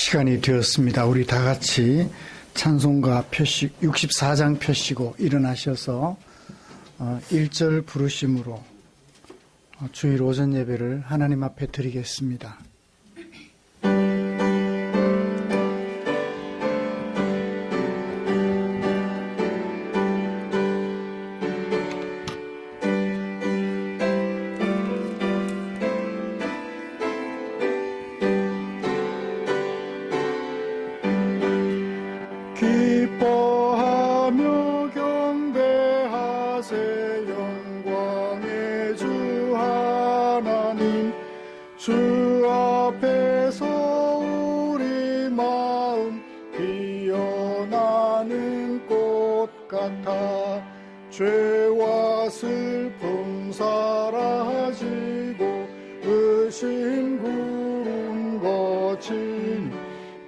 시간이 되었습니다. 우리 다 같이 찬송가 펴시고 64장 펴시고 일어나셔서 1절 부르심으로 주일 오전 예배를 하나님 앞에 드리겠습니다. 기뻐하며 경배하세 영광의 주 하나님 주 앞에서 우리 마음 피어나는 꽃 같아 죄와 슬픔 사라지고 의심 구름 거친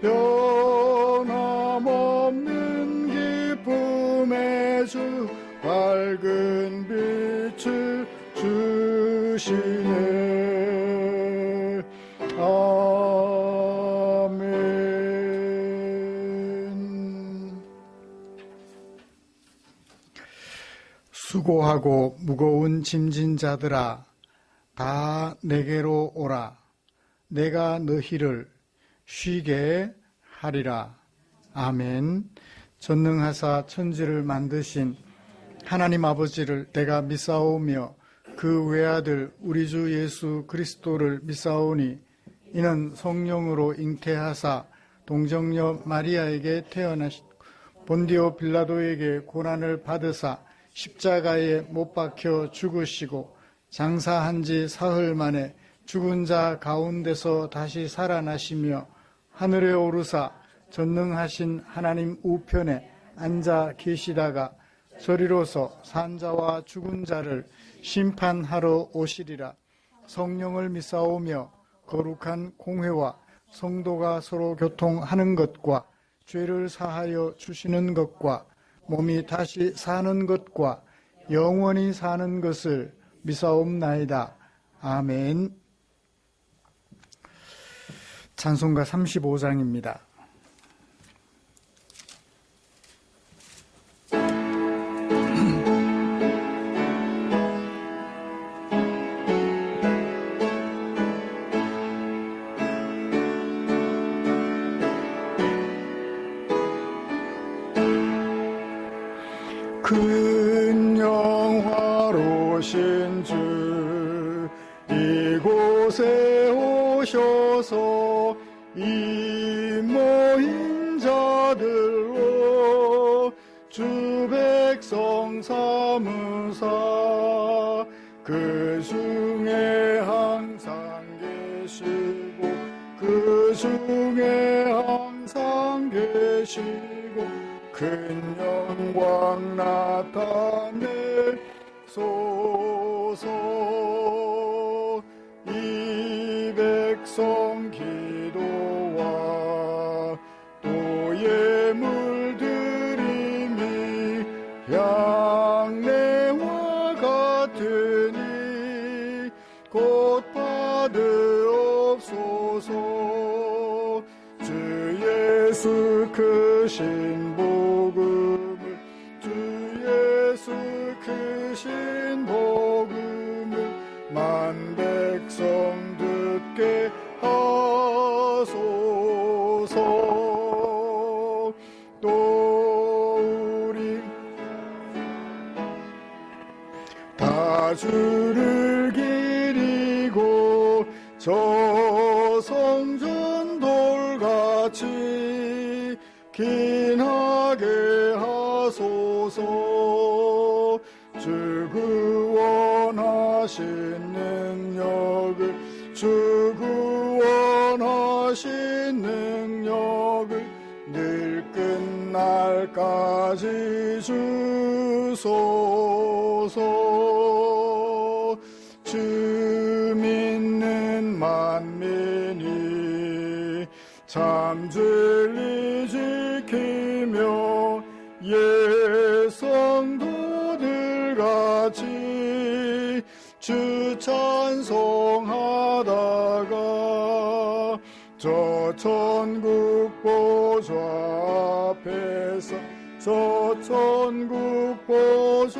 변함없는 기쁨의 주 밝은 빛을 주시네. 아멘. 수고하고 무거운 짐진 자들아 다 내게로 오라. 내가 너희를 쉬게 하리라. 아멘. 전능하사 천지를 만드신 하나님 아버지를 내가 믿사오며 그 외아들 우리 주 예수 그리스도를 믿사오니 이는 성령으로 잉태하사 동정녀 마리아에게 태어나시고 본디오 빌라도에게 고난을 받으사 십자가에 못 박혀 죽으시고 장사한 지 사흘 만에 죽은 자 가운데서 다시 살아나시며 하늘에 오르사 전능하신 하나님 우편에 앉아 계시다가 저리로서 산자와 죽은 자를 심판하러 오시리라. 성령을 믿사오며 거룩한 공회와 성도가 서로 교통하는 것과 죄를 사하여 주시는 것과 몸이 다시 사는 것과 영원히 사는 것을 믿사옵나이다. 아멘. 찬송가 35장입니다. 큰 영화로신 주 이곳에 오셔서 이 모인 자들로 주 백성 삼으사 그 중에 항상 계시고 그 중에 항상 계시고 큰 영광 나타내소서. 이 백성 기도와 또 예물 드림이 향내와 같으니 곧 받으옵소서. 주 예수 크신 복음을 주 예수 크신 복음을 만 백성 듣게 하소서. 또 우리 다 주를 기리고 저 성전 돌같이 긴하게 하소서. 주 구원하신 능력을 주 구원하신 능력을 늘 끝날까지 주소서. 주 믿는 만민이 참 진리 지키며 예성도들 같이 주 찬송하다가 저 천국 보좌 앞에서 저 천국 보좌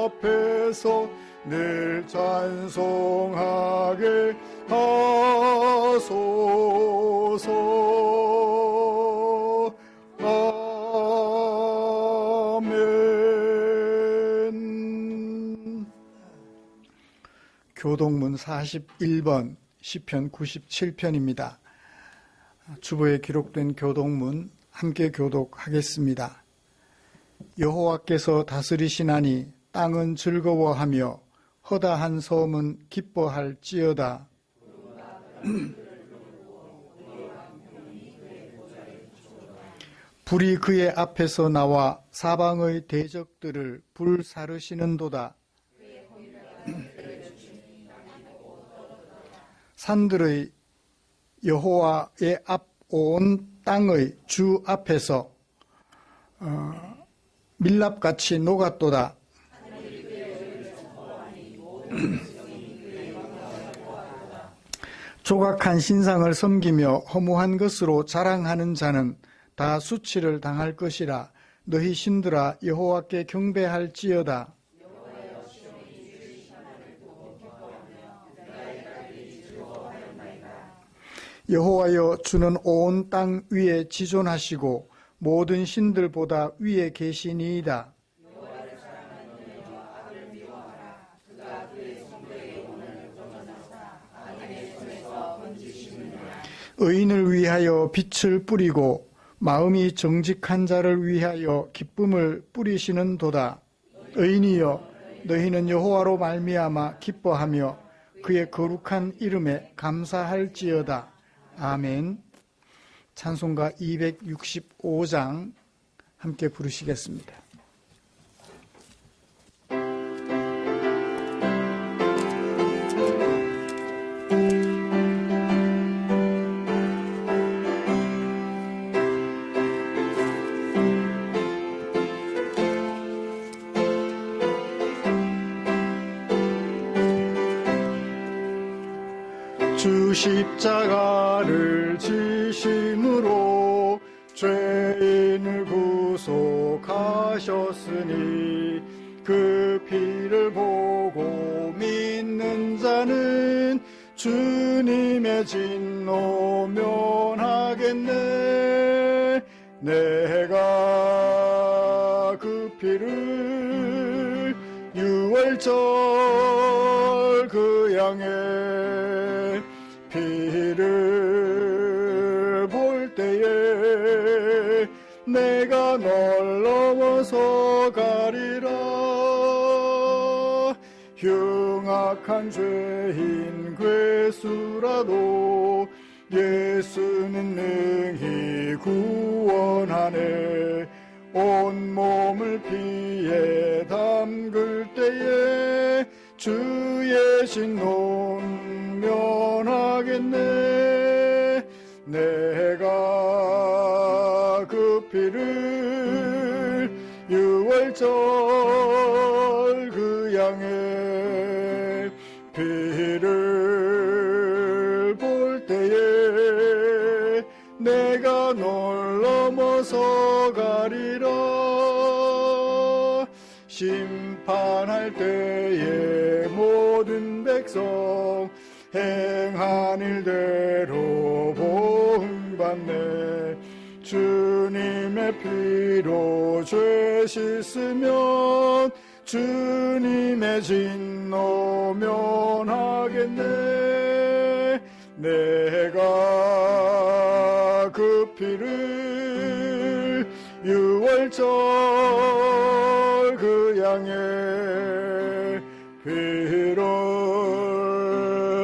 앞에서 늘 찬송하게 하소서. 아멘. 교독문 41번 시편 97편입니다. 주보에 기록된 교독문 함께 교독하겠습니다. 여호와께서 다스리시나니 땅은 즐거워하며 허다한 섬은 기뻐할지어다. 불이 그의 앞에서 나와 사방의 대적들을 불사르시는도다. 산들의 여호와의 앞 온 땅의 주 앞에서 밀랍같이 녹았도다. 조각한 신상을 섬기며 허무한 것으로 자랑하는 자는 다 수치를 당할 것이라. 너희 신들아 여호와께 경배할지어다. 여호와여, 주는 온 땅 위에 지존하시고 모든 신들보다 위에 계시니이다. 의인을 위하여 빛을 뿌리고 마음이 정직한 자를 위하여 기쁨을 뿌리시는도다. 의인이여, 너희는 여호와로 말미암아 기뻐하며 그의 거룩한 이름에 감사할지어다. 아멘. 찬송가 265장 함께 부르시겠습니다. 주 십자가를 지심으로 죄인을 구속하셨으니 그 피를 보고 믿는 자는 주님의 진노 면하겠네. 내가 그 피를 유월절 그 양의 피를 볼 때에 내가 널 넘어서 가리라. 흉악한 죄인 괴수라도 예수는 능히 구원하네. 온몸을 피에 담글 때에 주의 진노 면하겠네. 내가 그 피를 유월절 그 양의 피를 볼 때에 내가 널 넘어서 가리라. 심판할 때에 모든 백성 행한 일대로 보응받네. 주님의 피로 죄 씻으면 주님의 진노 면하겠네. 내가 그 피를 유월절 그 양의 피를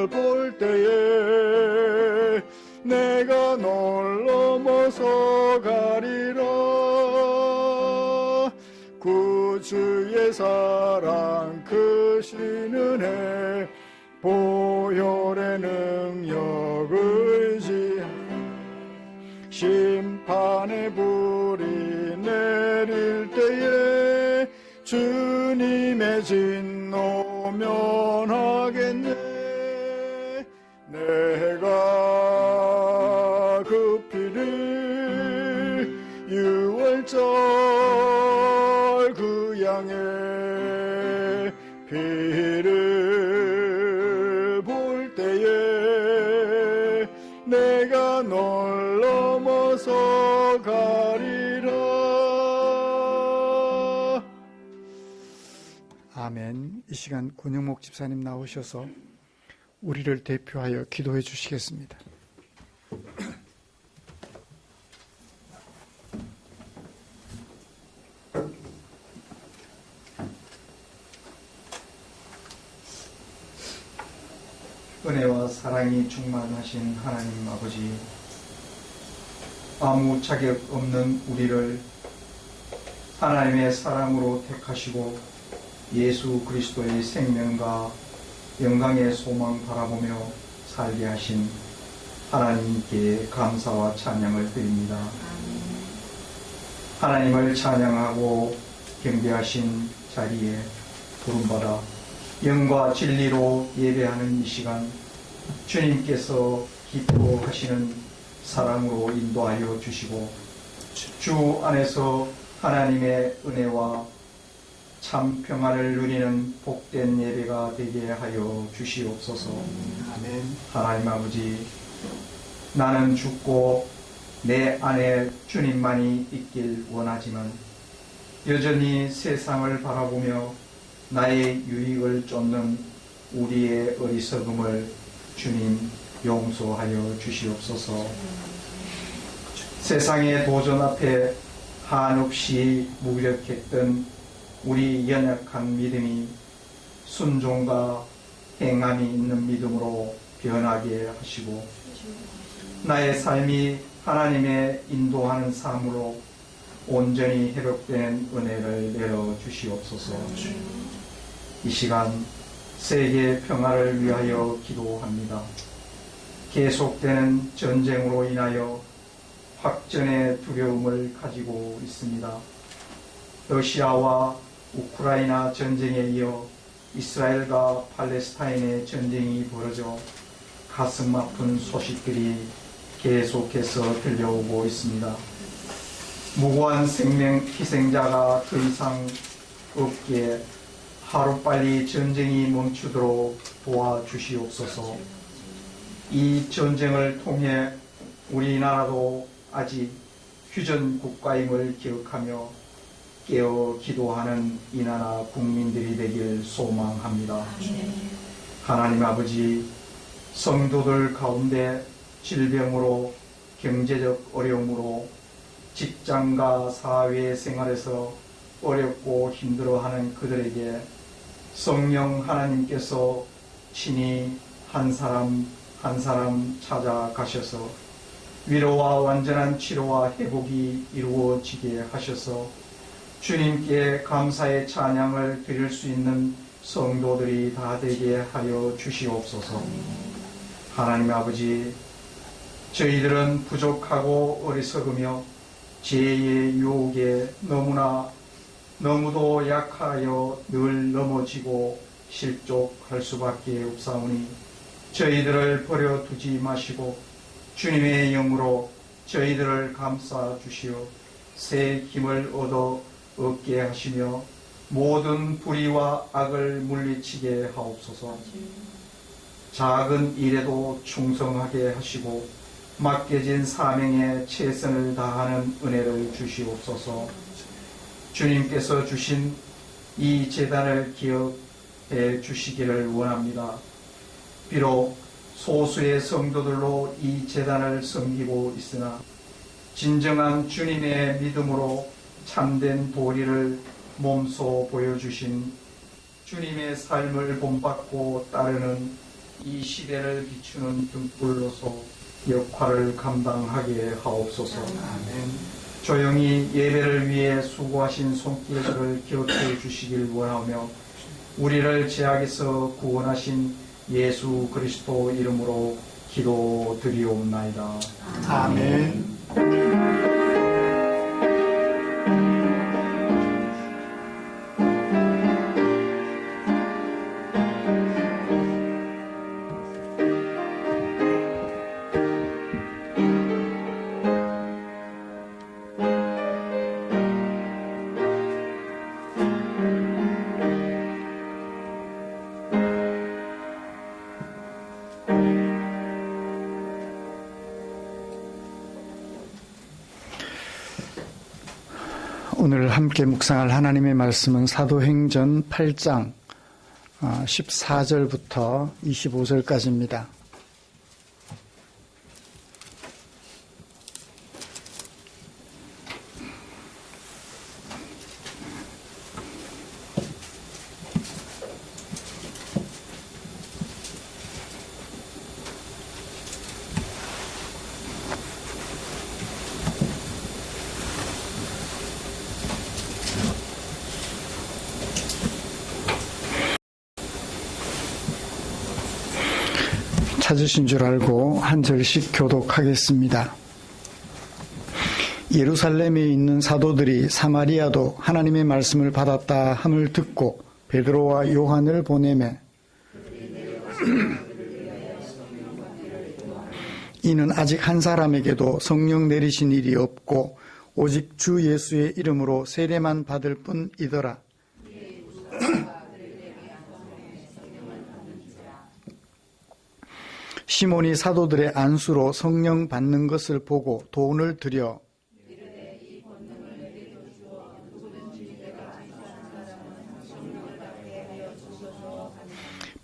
볼 때에 내가 널 넘어서 가리라. 구주의 사랑 크신 은혜 보혈의 능력 의지하며 심판의 불이 내릴 때에 주님의 진노 면하겠네. 내가 내가 널 넘어서 가리라. 아멘. 이 시간 권영목 집사님 나오셔서 우리를 대표하여 기도해 주시겠습니다. 은혜와 사랑이 충만하신 하나님 아버지, 아무 자격 없는 우리를 하나님의 사랑으로 택하시고 예수 그리스도의 생명과 영광의 소망 바라보며 살게 하신 하나님께 감사와 찬양을 드립니다. 하나님을 찬양하고 경배하신 자리에 부름받아 영과 진리로 예배하는 이 시간, 주님께서 기뻐하시는 사랑으로 인도하여 주시고 주 안에서 하나님의 은혜와 참 평안을 누리는 복된 예배가 되게 하여 주시옵소서. 아멘. 하나님 아버지, 나는 죽고 내 안에 주님만이 있길 원하지만 여전히 세상을 바라보며 나의 유익을 쫓는 우리의 어리석음을 주님 용서하여 주시옵소서. 세상의 도전 앞에 한없이 무력했던 우리 연약한 믿음이 순종과 행함이 있는 믿음으로 변하게 하시고 나의 삶이 하나님의 인도하는 삶으로 온전히 회복된 은혜를 내려 주시옵소서. 이 시간 세계 평화를 위하여 기도합니다. 계속되는 전쟁으로 인하여 확전의 두려움을 가지고 있습니다. 러시아와 우크라이나 전쟁에 이어 이스라엘과 팔레스타인의 전쟁이 벌어져 가슴 아픈 소식들이 계속해서 들려오고 있습니다. 무고한 생명 희생자가 더 이상 없기에 하루빨리 전쟁이 멈추도록 도와주시옵소서. 이 전쟁을 통해 우리나라도 아직 휴전 국가임을 기억하며 깨어 기도하는 이 나라 국민들이 되길 소망합니다. 하나님 아버지, 성도들 가운데 질병으로 경제적 어려움으로 직장과 사회 생활에서 어렵고 힘들어하는 그들에게 성령 하나님께서 친히 한 사람 한 사람 찾아가셔서 위로와 완전한 치료와 회복이 이루어지게 하셔서 주님께 감사의 찬양을 드릴 수 있는 성도들이 다 되게 하여 주시옵소서. 하나님 아버지, 저희들은 부족하고 어리석으며 죄의 유혹에 너무도 약하여 늘 넘어지고 실족할 수밖에 없사오니 저희들을 버려두지 마시고 주님의 영으로 저희들을 감싸 주시어 새 힘을 얻게 하시며 모든 불의와 악을 물리치게 하옵소서. 작은 일에도 충성하게 하시고 맡겨진 사명에 최선을 다하는 은혜를 주시옵소서. 주님께서 주신 이 제단을 기억해 주시기를 원합니다. 비록 소수의 성도들로 이 제단을 섬기고 있으나 진정한 주님의 믿음으로 참된 도리를 몸소 보여주신 주님의 삶을 본받고 따르는 이 시대를 비추는 등불로서 역할을 감당하게 하옵소서. 아멘. 조용히 예배를 위해 수고하신 손길들을 기억해 주시길 원하며 우리를 죄악에서 구원하신 예수 그리스도 이름으로 기도드리옵나이다. 아멘. 오늘 함께 묵상할 하나님의 말씀은 사도행전 8장 14절부터 25절까지입니다. 찾으신 줄 알고 한 절씩 교독하겠습니다. 예루살렘에 있는 사도들이 사마리아도 하나님의 말씀을 받았다 함을 듣고 베드로와 요한을 보내매 이는 아직 한 사람에게도 성령 내리신 일이 없고 오직 주 예수의 이름으로 세례만 받을 뿐이더라. 시몬이 사도들의 안수로 성령 받는 것을 보고 돈을 들여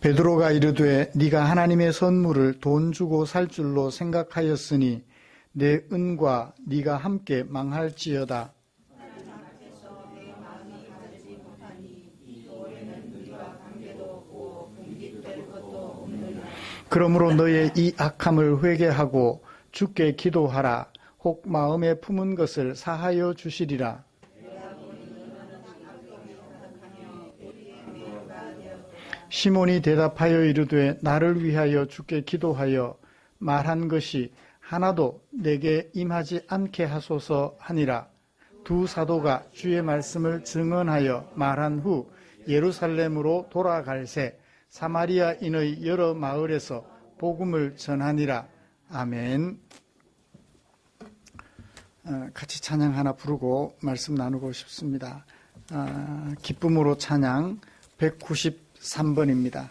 베드로가 이르되 네가 하나님의 선물을 돈 주고 살 줄로 생각하였으니 내 은과 네가 함께 망할지어다. 그러므로 너의 이 악함을 회개하고 주께 기도하라. 혹 마음에 품은 것을 사하여 주시리라. 시몬이 대답하여 이르되 나를 위하여 주께 기도하여 말한 것이 하나도 내게 임하지 않게 하소서 하니라. 두 사도가 주의 말씀을 증언하여 말한 후 예루살렘으로 돌아갈새 사마리아인의 여러 마을에서 복음을 전하니라. 아멘. 같이 찬양 하나 부르고 말씀 나누고 싶습니다. 기쁨으로 찬양 193번입니다.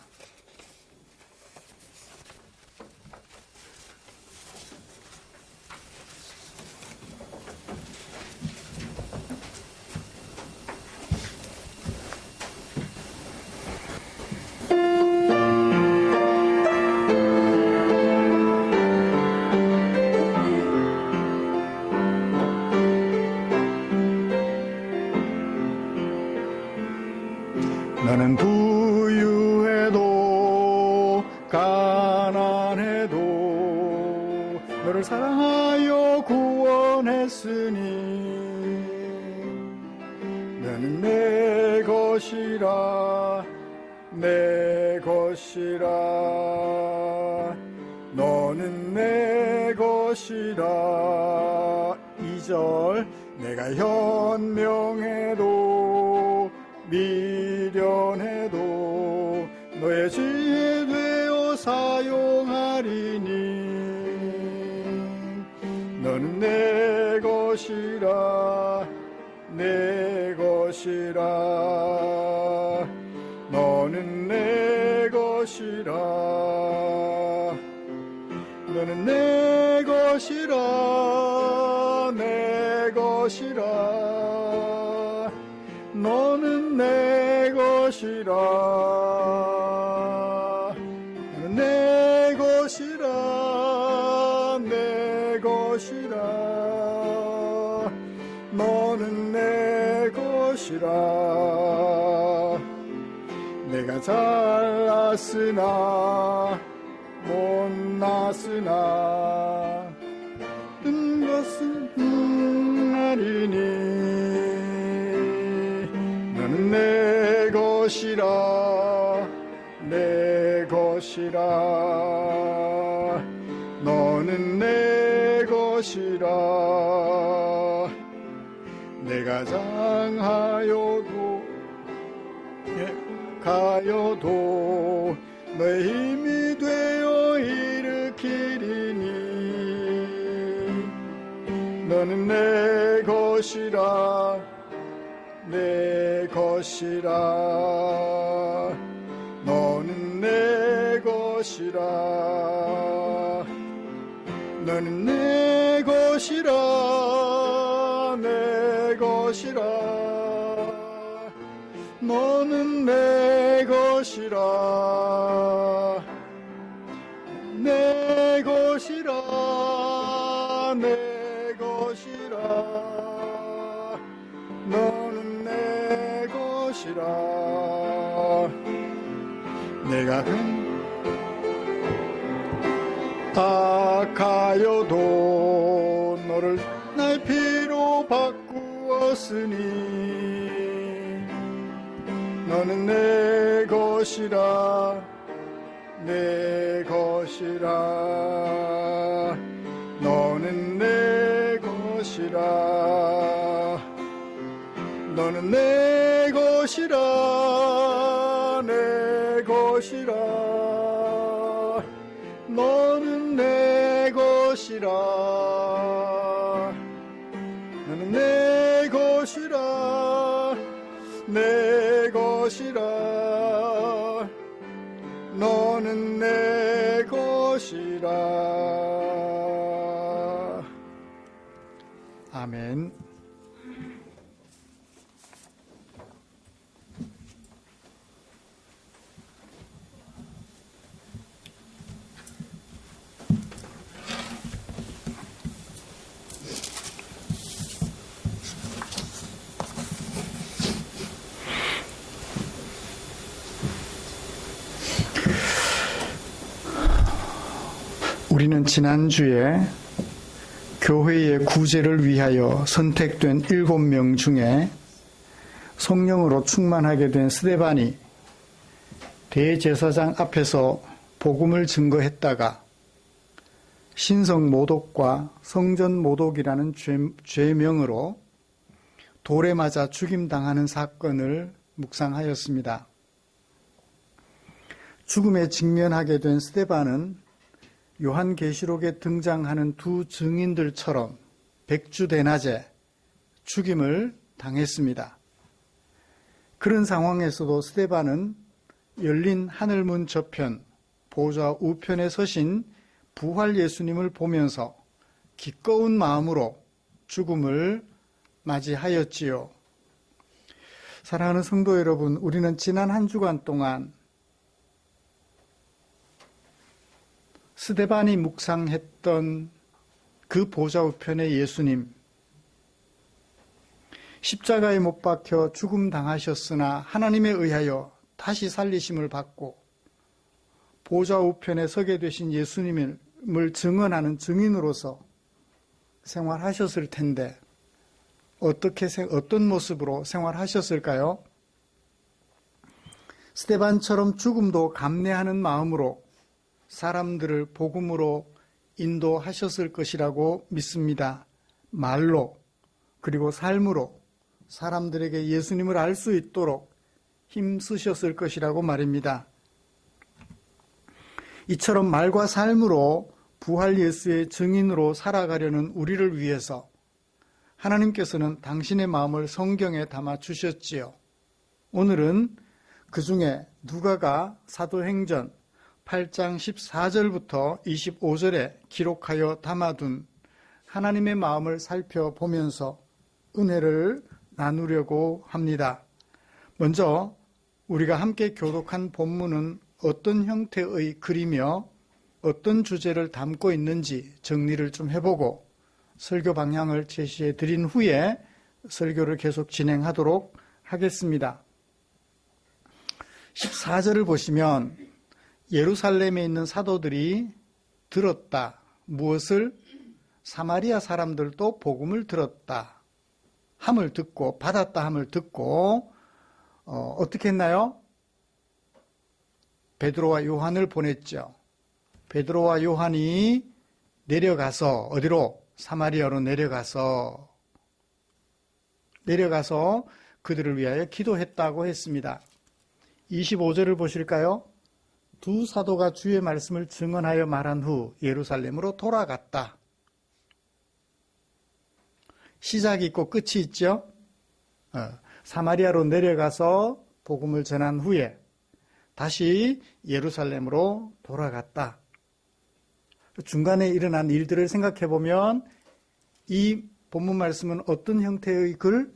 너는 부유해도 가난해도 너를 사랑하여 구원했으니 너는 내 것이라 내 것이라 너는 내 것이라. 2절 내가 현명해도 미련해도 너의 지혜 되어 사용하리니 너는 내 것이라 내 것이라 너는 내 것이라 너는 내 것이라 내 것이라 너는 내 것이라 너는 내 것이라 내 것이라 너는 내 것이라. 내가 잘났으나 못났으나 뜬 것은 아니니 너는 내 것이라 내 것이라 너는 내 것이라. 내가 장하여도 가여도 너의 힘이 되어 일으키리니 너는 내 것이라 내 것이라 너는 내 것이라 너는 내 것이라 내 내 것이라. 너는 내 것이라. 내 것이라. 내 것이라. 너는 내 것이라. 내가 악하여도 너를 나의 피로 바꾸었으니 너는 내 것이라. 내 것이라. 너는 내 것이라. 너는 내 것이라. 내 것이라. 너는 내 것이라. 너는 내 것이라. 내 것이라. 너는 내 것이라. 아멘. 우리는 지난주에 교회의 구제를 위하여 선택된 7명 중에 성령으로 충만하게 된 스데반이 대제사장 앞에서 복음을 증거했다가 신성 모독과 성전 모독이라는 죄명으로 돌에 맞아 죽임당하는 사건을 묵상하였습니다. 죽음에 직면하게 된 스데반은 요한계시록에 등장하는 두 증인들처럼 백주대낮에 죽임을 당했습니다. 그런 상황에서도 스데반은 열린 하늘문 저편, 보좌 우편에 서신 부활 예수님을 보면서 기꺼운 마음으로 죽음을 맞이하였지요. 사랑하는 성도 여러분, 우리는 지난 한 주간 동안 스데반이 묵상했던 그 보좌 우편의 예수님, 십자가에 못 박혀 죽음 당하셨으나 하나님에 의하여 다시 살리심을 받고 보좌 우편에 서게 되신 예수님을 증언하는 증인으로서 생활하셨을 텐데 어떤 모습으로 생활하셨을까요? 스데반처럼 죽음도 감내하는 마음으로 사람들을 복음으로 인도하셨을 것이라고 믿습니다. 말로 그리고 삶으로 사람들에게 예수님을 알 수 있도록 힘쓰셨을 것이라고 말입니다. 이처럼 말과 삶으로 부활 예수의 증인으로 살아가려는 우리를 위해서 하나님께서는 당신의 마음을 성경에 담아 주셨지요. 오늘은 그 중에 누가가 사도행전 8장 14절부터 25절에 기록하여 담아둔 하나님의 마음을 살펴보면서 은혜를 나누려고 합니다. 먼저 우리가 함께 교독한 본문은 어떤 형태의 글이며 어떤 주제를 담고 있는지 정리를 좀 해보고 설교 방향을 제시해 드린 후에 설교를 계속 진행하도록 하겠습니다. 14절을 보시면 예루살렘에 있는 사도들이 들었다. 무엇을? 사마리아 사람들도 복음을 들었다. 함을 듣고, 받았다 함을 듣고 어떻게 했나요? 베드로와 요한을 보냈죠. 베드로와 요한이 내려가서 어디로? 사마리아로 내려가서 그들을 위하여 기도했다고 했습니다. 25절을 보실까요? 두 사도가 주의 말씀을 증언하여 말한 후 예루살렘으로 돌아갔다. 시작이 있고 끝이 있죠. 사마리아로 내려가서 복음을 전한 후에 다시 예루살렘으로 돌아갔다. 중간에 일어난 일들을 생각해 보면 이 본문 말씀은 어떤 형태의 글?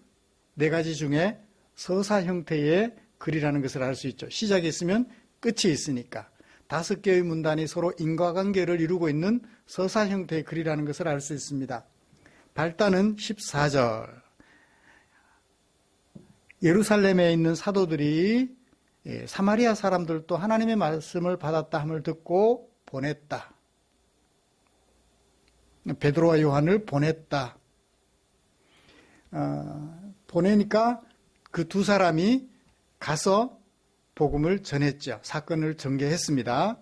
네 가지 중에 서사 형태의 글이라는 것을 알 수 있죠. 시작이 있으면 끝이 있으니까. 5개의 문단이 서로 인과관계를 이루고 있는 서사 형태의 글이라는 것을 알 수 있습니다. 발단은 14절. 예루살렘에 있는 사도들이 사마리아 사람들도 하나님의 말씀을 받았다 함을 듣고 보냈다. 베드로와 요한을 보냈다. 보내니까 그 두 사람이 가서 복음을 전했죠. 사건을 전개했습니다.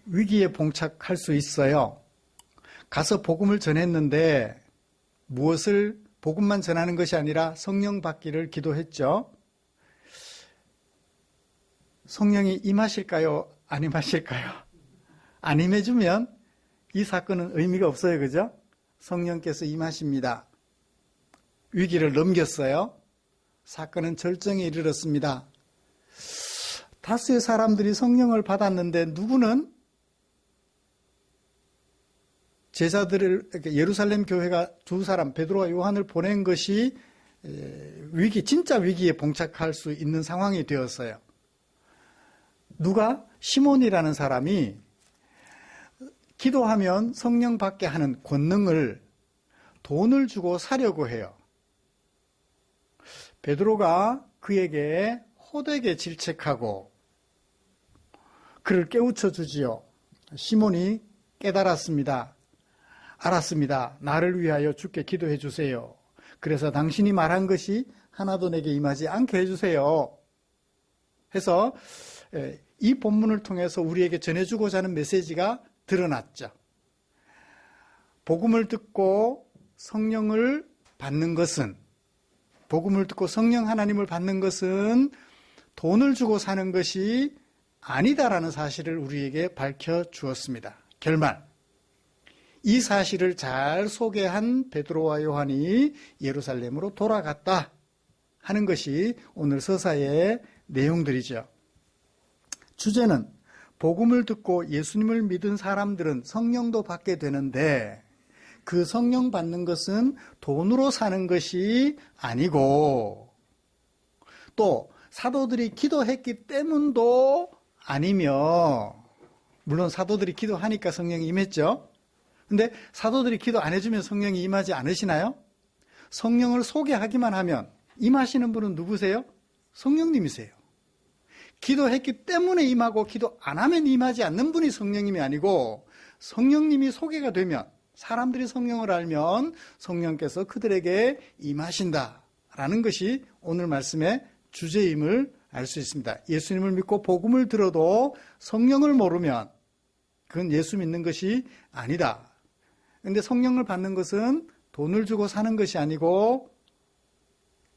위기에 봉착할 수 있어요. 가서 복음을 전했는데 무엇을 복음만 전하는 것이 아니라 성령 받기를 기도했죠. 성령이 임하실까요? 안 임하실까요? 안 임해주면 이 사건은 의미가 없어요. 그죠? 성령께서 임하십니다. 위기를 넘겼어요. 사건은 절정에 이르렀습니다. 다수의 사람들이 성령을 받았는데 누구는 제자들을 예루살렘 교회가 두 사람 베드로와 요한을 보낸 것이 진짜 위기에 봉착할 수 있는 상황이 되었어요. 누가? 시몬이라는 사람이 기도하면 성령 받게 하는 권능을 돈을 주고 사려고 해요. 베드로가 그에게 호되게 질책하고 그를 깨우쳐 주지요. 시몬이 깨달았습니다. 알았습니다. 나를 위하여 주께 기도해 주세요. 그래서 당신이 말한 것이 하나도 내게 임하지 않게 해주세요. 해서 이 본문을 통해서 우리에게 전해주고자 하는 메시지가 드러났죠. 복음을 듣고 성령을 받는 것은, 복음을 듣고 성령 하나님을 받는 것은 돈을 주고 사는 것이 아니다라는 사실을 우리에게 밝혀주었습니다. 결말, 이 사실을 잘 소개한 베드로와 요한이 예루살렘으로 돌아갔다 하는 것이 오늘 서사의 내용들이죠. 주제는 복음을 듣고 예수님을 믿은 사람들은 성령도 받게 되는데 그 성령 받는 것은 돈으로 사는 것이 아니고 또 사도들이 기도했기 때문도 아니며, 물론 사도들이 기도하니까 성령이 임했죠. 근데 사도들이 기도 안 해주면 성령이 임하지 않으시나요? 성령을 소개하기만 하면 임하시는 분은 누구세요? 성령님이세요. 기도했기 때문에 임하고 기도 안 하면 임하지 않는 분이 성령님이 아니고, 성령님이 소개가 되면, 사람들이 성령을 알면 성령께서 그들에게 임하신다라는 것이 오늘 말씀의 주제임을 알 수 있습니다. 예수님을 믿고 복음을 들어도 성령을 모르면 그건 예수 믿는 것이 아니다. 그런데 성령을 받는 것은 돈을 주고 사는 것이 아니고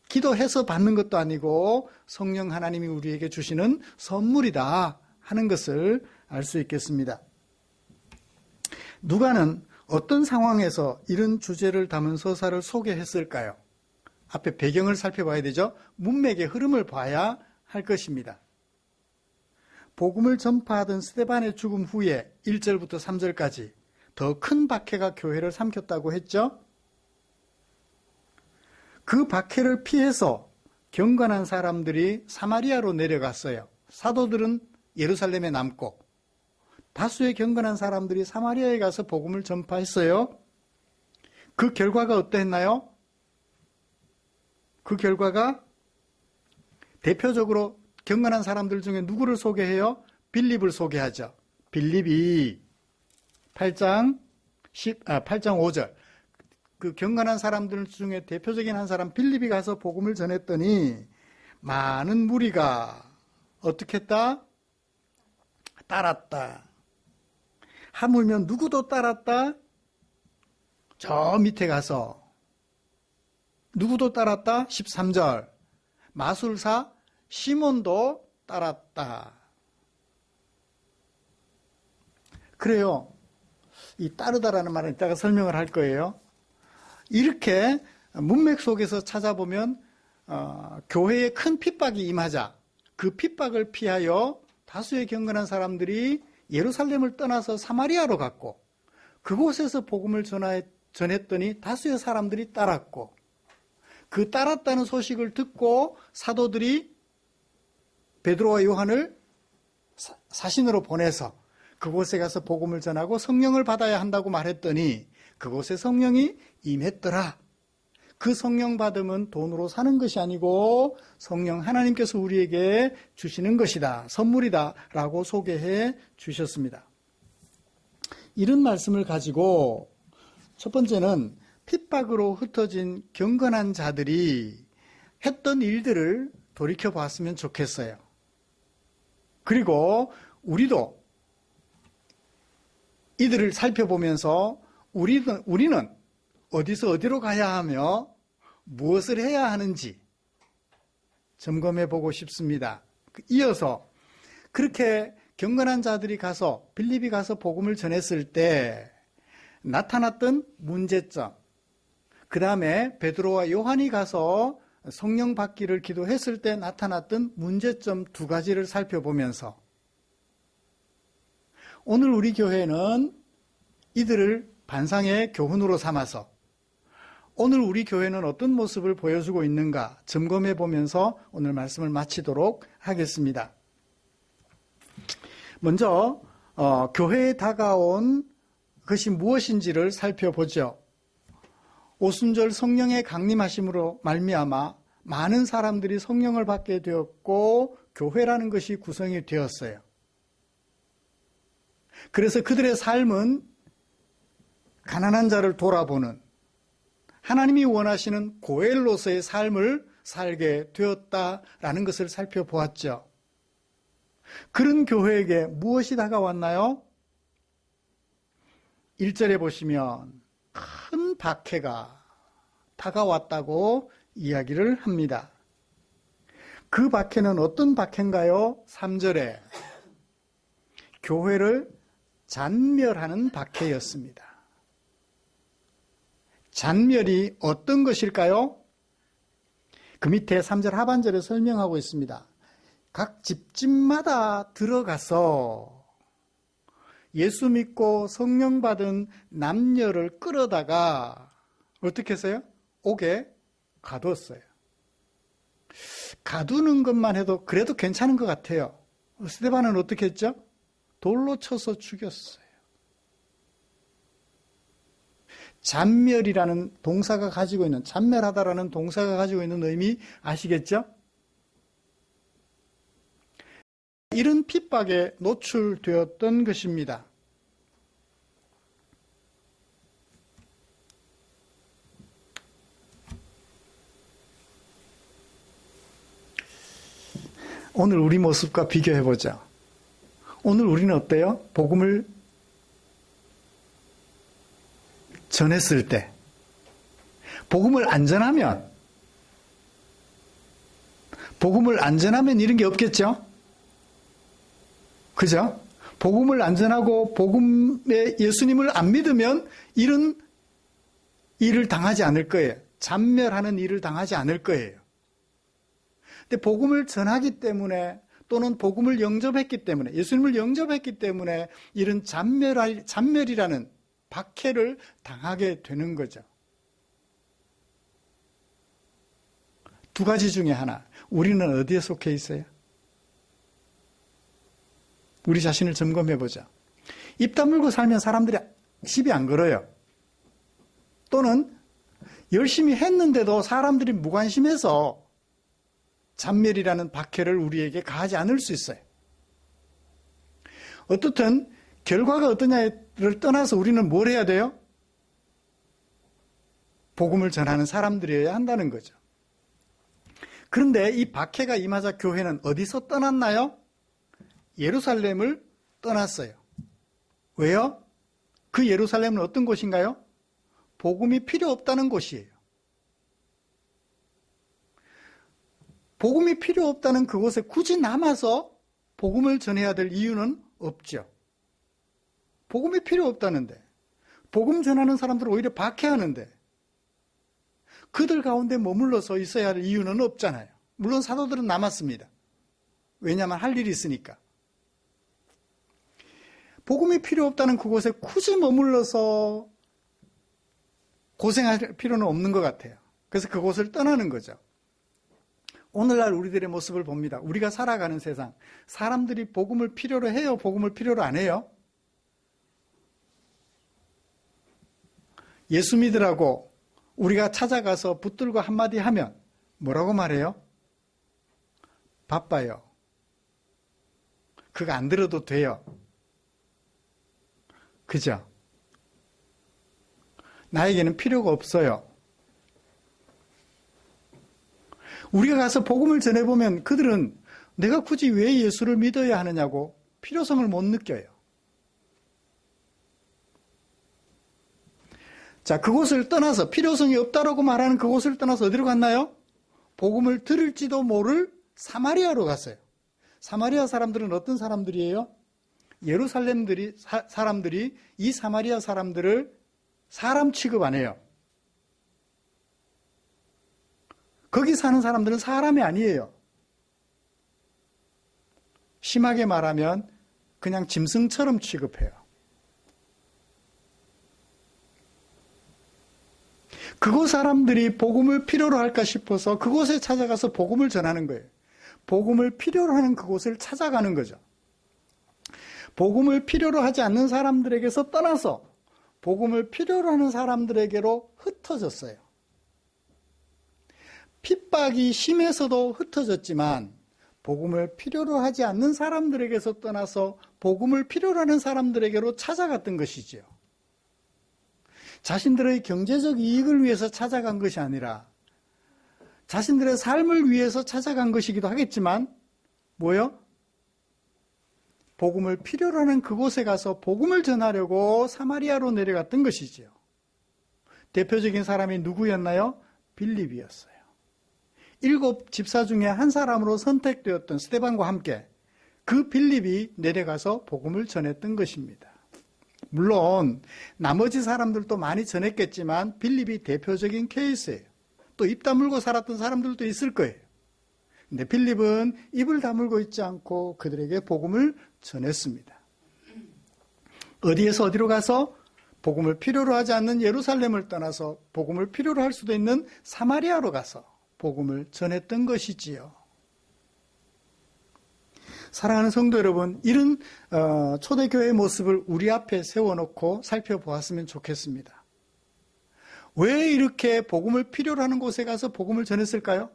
기도해서 받는 것도 아니고 성령 하나님이 우리에게 주시는 선물이다 하는 것을 알 수 있겠습니다. 누가는 어떤 상황에서 이런 주제를 담은 서사를 소개했을까요? 앞에 배경을 살펴봐야 되죠. 문맥의 흐름을 봐야 할 것입니다. 복음을 전파하던 스데반의 죽음 후에 1절부터 3절까지 더 큰 박해가 교회를 삼켰다고 했죠. 그 박해를 피해서 경건한 사람들이 사마리아로 내려갔어요. 사도들은 예루살렘에 남고 다수의 경건한 사람들이 사마리아에 가서 복음을 전파했어요. 그 결과가 어떠했나요? 그 결과가 대표적으로 경건한 사람들 중에 누구를 소개해요? 빌립을 소개하죠. 빌립이 8장 5절 그 경건한 사람들 중에 대표적인 한 사람 빌립이 가서 복음을 전했더니 많은 무리가 어떻게 했다? 따랐다. 하물며 누구도 따랐다? 저 밑에 가서 누구도 따랐다? 13절 마술사 시몬도 따랐다. 그래요. 이 따르다라는 말은 이따가 설명을 할 거예요. 이렇게 문맥 속에서 찾아보면 교회에 큰 핍박이 임하자 그 핍박을 피하여 다수의 경건한 사람들이 예루살렘을 떠나서 사마리아로 갔고 그곳에서 복음을 전했더니 다수의 사람들이 따랐고, 그 따랐다는 소식을 듣고 사도들이 베드로와 요한을 사신으로 보내서 그곳에 가서 복음을 전하고 성령을 받아야 한다고 말했더니 그곳에 성령이 임했더라. 그 성령 받음은 돈으로 사는 것이 아니고 성령 하나님께서 우리에게 주시는 것이다, 선물이다 라고 소개해 주셨습니다. 이런 말씀을 가지고 첫 번째는 핍박으로 흩어진 경건한 자들이 했던 일들을 돌이켜 봤으면 좋겠어요. 그리고 우리도 이들을 살펴보면서 우리는 어디서 어디로 가야 하며 무엇을 해야 하는지 점검해 보고 싶습니다. 이어서 그렇게 경건한 자들이 가서 빌립이 가서 복음을 전했을 때 나타났던 문제점, 그 다음에 베드로와 요한이 가서 성령 받기를 기도했을 때 나타났던 문제점 두 가지를 살펴보면서 오늘 우리 교회는 이들을 반상의 교훈으로 삼아서 오늘 우리 교회는 어떤 모습을 보여주고 있는가 점검해 보면서 오늘 말씀을 마치도록 하겠습니다. 먼저 교회에 다가온 것이 무엇인지를 살펴보죠. 오순절 성령의 강림하심으로 말미암아 많은 사람들이 성령을 받게 되었고 교회라는 것이 구성이 되었어요. 그래서 그들의 삶은 가난한 자를 돌아보는 하나님이 원하시는 고엘로서의 삶을 살게 되었다라는 것을 살펴보았죠. 그런 교회에게 무엇이 다가왔나요? 1절에 보시면 큰 박해가 다가왔다고 이야기를 합니다. 그 박해는 어떤 박해인가요? 3절에 교회를 잔멸하는 박해였습니다. 잔멸이 어떤 것일까요? 그 밑에 3절 하반절에 설명하고 있습니다. 각 집집마다 들어가서 예수 믿고 성령 받은 남녀를 끌어다가 어떻게 했어요? 옥에 가두었어요. 가두는 것만 해도 그래도 괜찮은 것 같아요. 스데반은 어떻게 했죠? 돌로 쳐서 죽였어요. 잔멸이라는 동사가 가지고 있는, 잔멸하다라는 동사가 가지고 있는 의미 아시겠죠? 이런 핍박에 노출되었던 것입니다. 오늘 우리 모습과 비교해보자. 오늘 우리는 어때요? 복음을 전했을 때 복음을 안 전하면 이런 게 없겠죠? 그죠? 복음을 안 전하고 복음의 예수님을 안 믿으면 이런 일을 당하지 않을 거예요. 잔멸하는 일을 당하지 않을 거예요. 근데 복음을 전하기 때문에 또는 복음을 영접했기 때문에 예수님을 영접했기 때문에 이런 잔멸이라는 박해를 당하게 되는 거죠. 두 가지 중에 하나. 우리는 어디에 속해 있어요? 우리 자신을 점검해보자. 입 다물고 살면 사람들이 시비 안 걸어요. 또는 열심히 했는데도 사람들이 무관심해서 잔멸이라는 박해를 우리에게 가하지 않을 수 있어요. 어떻든 결과가 어떠냐를 떠나서 우리는 뭘 해야 돼요? 복음을 전하는 사람들이어야 한다는 거죠. 그런데 이 박해가 임하자 교회는 어디서 떠났나요? 예루살렘을 떠났어요. 왜요? 그 예루살렘은 어떤 곳인가요? 복음이 필요 없다는 곳이에요. 복음이 필요 없다는 그곳에 굳이 남아서 복음을 전해야 될 이유는 없죠. 복음이 필요 없다는데, 복음 전하는 사람들을 오히려 박해하는데 그들 가운데 머물러서 있어야 할 이유는 없잖아요. 물론 사도들은 남았습니다. 왜냐하면 할 일이 있으니까. 복음이 필요 없다는 그곳에 굳이 머물러서 고생할 필요는 없는 것 같아요. 그래서 그곳을 떠나는 거죠. 오늘날 우리들의 모습을 봅니다. 우리가 살아가는 세상, 사람들이 복음을 필요로 해요? 복음을 필요로 안 해요? 예수 믿으라고 우리가 찾아가서 붙들고 한마디 하면 뭐라고 말해요? 바빠요. 그거 안 들어도 돼요. 그죠? 나에게는 필요가 없어요. 우리가 가서 복음을 전해보면 그들은 내가 굳이 왜 예수를 믿어야 하느냐고 필요성을 못 느껴요. 자, 그곳을 떠나서 필요성이 없다라고 말하는 그곳을 떠나서 어디로 갔나요? 복음을 들을지도 모를 사마리아로 갔어요. 사마리아 사람들은 어떤 사람들이에요? 예루살렘 사람들이 이 사마리아 사람들을 사람 취급 안 해요. 거기 사는 사람들은 사람이 아니에요. 심하게 말하면 그냥 짐승처럼 취급해요. 그곳 사람들이 복음을 필요로 할까 싶어서 그곳에 찾아가서 복음을 전하는 거예요. 복음을 필요로 하는 그곳을 찾아가는 거죠. 복음을 필요로 하지 않는 사람들에게서 떠나서 복음을 필요로 하는 사람들에게로 흩어졌어요. 핍박이 심해서도 흩어졌지만 복음을 필요로 하지 않는 사람들에게서 떠나서 복음을 필요로 하는 사람들에게로 찾아갔던 것이지요. 자신들의 경제적 이익을 위해서 찾아간 것이 아니라 자신들의 삶을 위해서 찾아간 것이기도 하겠지만 뭐요? 복음을 필요로 하는 그곳에 가서 복음을 전하려고 사마리아로 내려갔던 것이지요. 대표적인 사람이 누구였나요? 빌립이었어요. 7 집사 중에 한 사람으로 선택되었던 스데반과 함께 그 빌립이 내려가서 복음을 전했던 것입니다. 물론 나머지 사람들도 많이 전했겠지만 빌립이 대표적인 케이스예요. 또 입 다물고 살았던 사람들도 있을 거예요. 근데 빌립은 입을 다물고 있지 않고 그들에게 복음을 전했습니다. 어디에서 어디로 가서 복음을 필요로 하지 않는 예루살렘을 떠나서 복음을 필요로 할 수도 있는 사마리아로 가서 복음을 전했던 것이지요. 사랑하는 성도 여러분, 이런 초대교회의 모습을 우리 앞에 세워놓고 살펴보았으면 좋겠습니다. 왜 이렇게 복음을 필요로 하는 곳에 가서 복음을 전했을까요?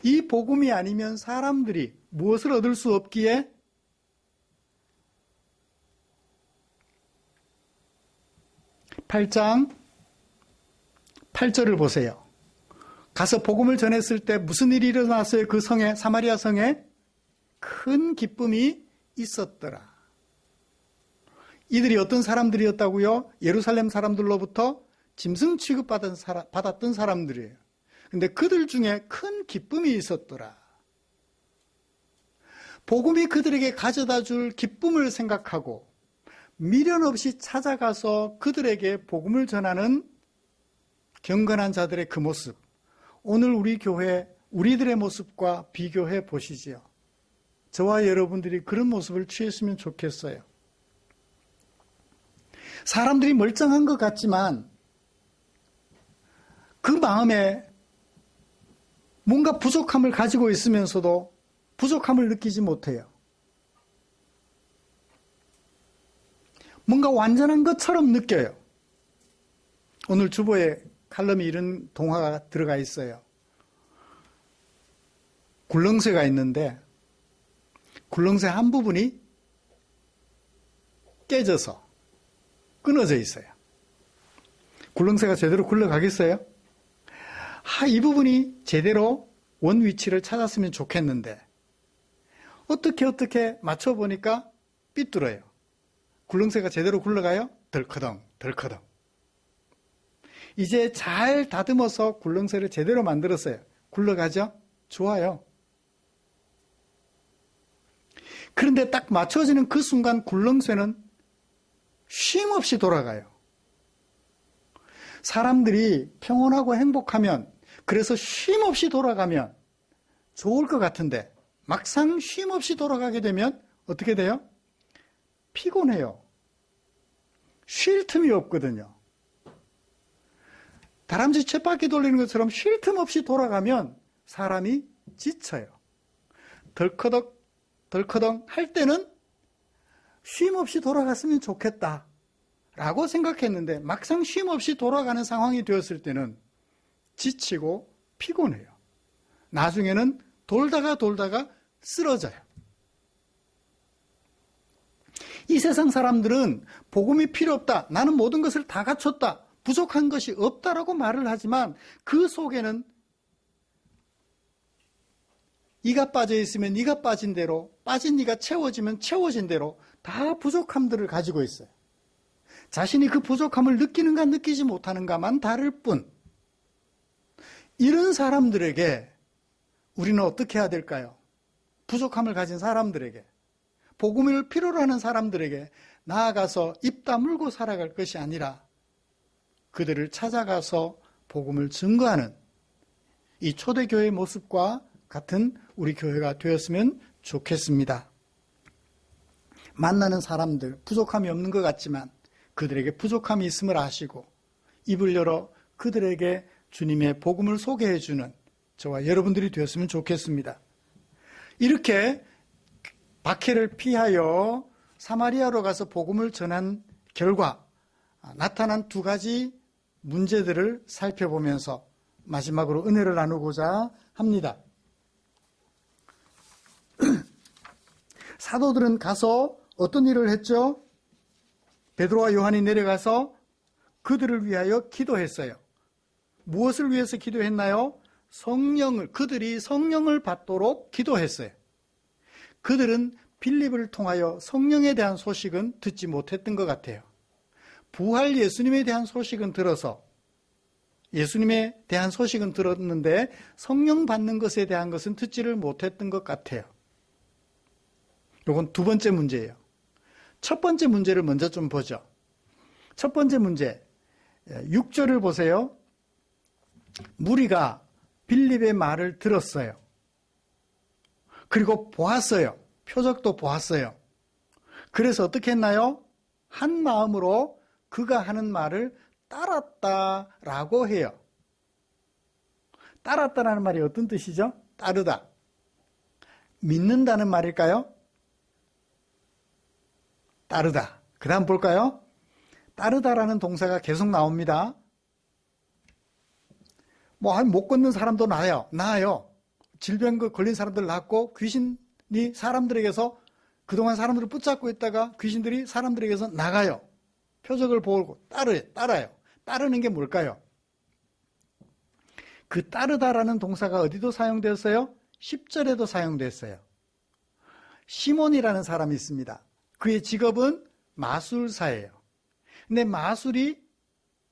이 복음이 아니면 사람들이 무엇을 얻을 수 없기에 8장 8절을 보세요. 가서 복음을 전했을 때 무슨 일이 일어났어요? 그 성에, 사마리아 성에 큰 기쁨이 있었더라. 이들이 어떤 사람들이었다고요? 예루살렘 사람들로부터 짐승 취급받았던 사람들이에요. 근데 그들 중에 큰 기쁨이 있었더라. 복음이 그들에게 가져다 줄 기쁨을 생각하고 미련 없이 찾아가서 그들에게 복음을 전하는 경건한 자들의 그 모습, 오늘 우리 교회, 우리들의 모습과 비교해 보시지요. 저와 여러분들이 그런 모습을 취했으면 좋겠어요. 사람들이 멀쩡한 것 같지만 그 마음에 뭔가 부족함을 가지고 있으면서도 부족함을 느끼지 못해요. 뭔가 완전한 것처럼 느껴요. 오늘 주보에 칼럼이 이런 동화가 들어가 있어요. 굴렁쇠가 있는데 굴렁쇠 한 부분이 깨져서 끊어져 있어요. 굴렁쇠가 제대로 굴러가겠어요? 이 부분이 제대로 원 위치를 찾았으면 좋겠는데 어떻게 맞춰보니까 삐뚤어요. 굴렁쇠가 제대로 굴러가요? 덜커덩. 이제 잘 다듬어서 굴렁쇠를 제대로 만들었어요. 굴러가죠? 좋아요. 그런데 딱 맞춰지는 그 순간 굴렁쇠는 쉼없이 돌아가요. 사람들이 평온하고 행복하면, 그래서 쉼없이 돌아가면 좋을 것 같은데 막상 쉼없이 돌아가게 되면 어떻게 돼요? 피곤해요. 쉴 틈이 없거든요. 다람쥐 쳇바퀴 돌리는 것처럼 쉴 틈 없이 돌아가면 사람이 지쳐요. 덜커덕 덜커덕 할 때는 쉼 없이 돌아갔으면 좋겠다 라고 생각했는데 막상 쉼 없이 돌아가는 상황이 되었을 때는 지치고 피곤해요. 나중에는 돌다가 쓰러져요. 이 세상 사람들은 복음이 필요 없다, 나는 모든 것을 다 갖췄다, 부족한 것이 없다라고 말을 하지만 그 속에는 이가 빠져 있으면 이가 빠진 대로, 빠진 이가 채워지면 채워진 대로 다 부족함들을 가지고 있어요. 자신이 그 부족함을 느끼는가 느끼지 못하는가만 다를 뿐. 이런 사람들에게 우리는 어떻게 해야 될까요? 부족함을 가진 사람들에게, 복음을 필요로 하는 사람들에게 나아가서 입 다물고 살아갈 것이 아니라 그들을 찾아가서 복음을 증거하는 이 초대교회의 모습과 같은 우리 교회가 되었으면 좋겠습니다. 만나는 사람들, 부족함이 없는 것 같지만 그들에게 부족함이 있음을 아시고 입을 열어 그들에게 주님의 복음을 소개해 주는 저와 여러분들이 되었으면 좋겠습니다. 이렇게 박해를 피하여 사마리아로 가서 복음을 전한 결과 나타난 두 가지 문제들을 살펴보면서 마지막으로 은혜를 나누고자 합니다. 사도들은 가서 어떤 일을 했죠? 베드로와 요한이 내려가서 그들을 위하여 기도했어요. 무엇을 위해서 기도했나요? 그들이 성령을 받도록 기도했어요. 그들은 빌립을 통하여 성령에 대한 소식은 듣지 못했던 것 같아요. 부활 예수님에 대한 소식은 들어서 예수님에 대한 소식은 들었는데 성령 받는 것에 대한 것은 듣지를 못했던 것 같아요. 이건 두 번째 문제예요. 첫 번째 문제를 먼저 좀 보죠. 첫 번째 문제 6절을 보세요. 무리가 빌립의 말을 들었어요. 그리고 보았어요. 표적도 보았어요. 그래서 어떻게 했나요? 한 마음으로 그가 하는 말을 따랐다라고 해요. 따랐다라는 말이 어떤 뜻이죠? 따르다. 믿는다는 말일까요? 따르다. 그 다음 볼까요? 따르다라는 동사가 계속 나옵니다. 못 걷는 사람도 나아요. 질병 걸린 사람들 낫고 귀신이 사람들에게서 그동안 사람들을 붙잡고 있다가 귀신들이 사람들에게서 나가요. 표적을 보고 따라요. 따르는 게 뭘까요? 그 따르다라는 동사가 어디도 사용되었어요? 10절에도 사용됐어요. 시몬이라는 사람이 있습니다. 그의 직업은 마술사예요. 근데 마술이